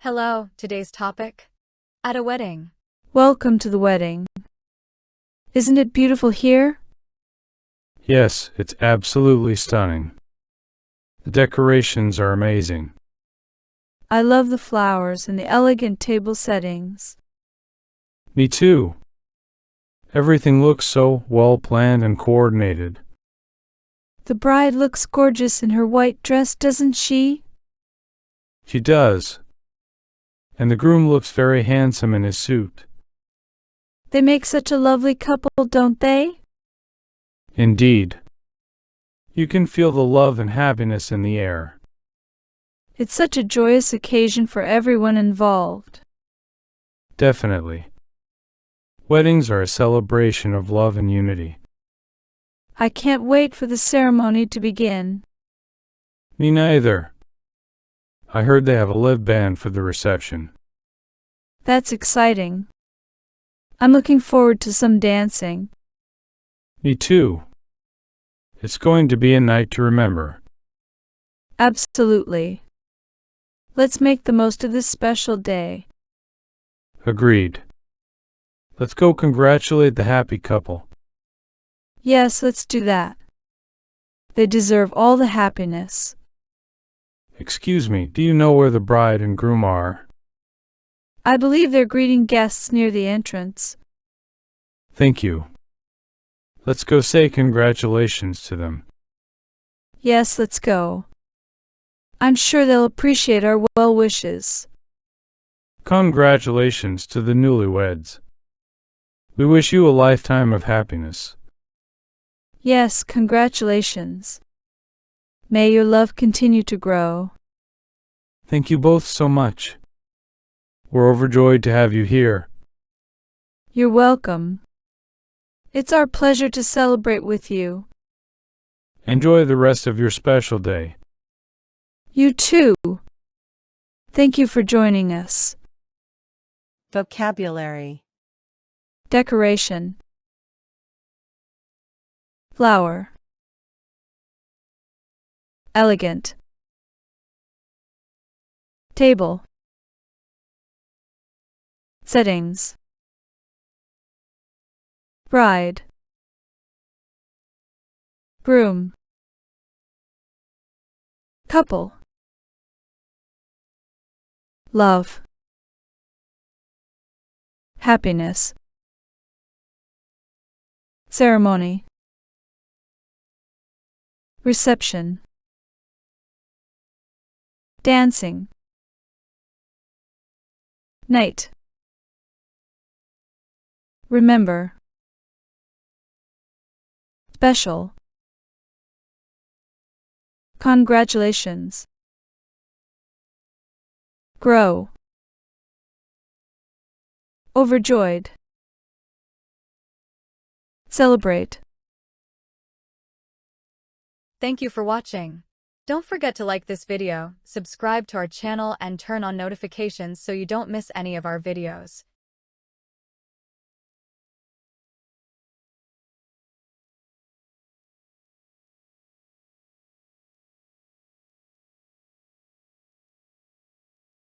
Hello, today's topic? At a wedding. Welcome to the wedding. Isn't it beautiful here? Yes, it's absolutely stunning. The decorations are amazing. I love the flowers and the elegant table settings. Me too. Everything looks so well planned and coordinated. The bride looks gorgeous in her white dress, doesn't she? She does. And the groom looks very handsome in his suit. They make such a lovely couple, don't they? Indeed. You can feel the love and happiness in the air. It's such a joyous occasion for everyone involved. Definitely. Weddings are a celebration of love and unity. I can't wait for the ceremony to begin. Me neither. I heard they have a live band for the reception. That's exciting. I'm looking forward to some dancing. Me too. It's going to be a night to remember. Absolutely. Let's make the most of this special day. Agreed. Let's go congratulate the happy couple. Yes, let's do that. They deserve all the happiness. Excuse me, do you know where the bride and groom are? I believe they're greeting guests near the entrance. Thank you. Let's go say congratulations to them. Yes, let's go. I'm sure they'll appreciate our well wishes. Congratulations to the newlyweds. We wish you a lifetime of happiness. Yes, congratulations. May your love continue to grow. Thank you both so much. We're overjoyed to have you here. You're welcome. It's our pleasure to celebrate with you. Enjoy the rest of your special day. You too. Thank you for joining us. Vocabulary. Decoration. Flower. Elegant. Table. Settings. Bride. Groom. Couple. Love. Happiness. Ceremony. Reception. Dancing. Night. Remember. Special. Congratulations. Grow. Overjoyed. Celebrate. Thank you for watching. Don't forget to like this video, subscribe to our channel and turn on notifications so you don't miss any of our videos.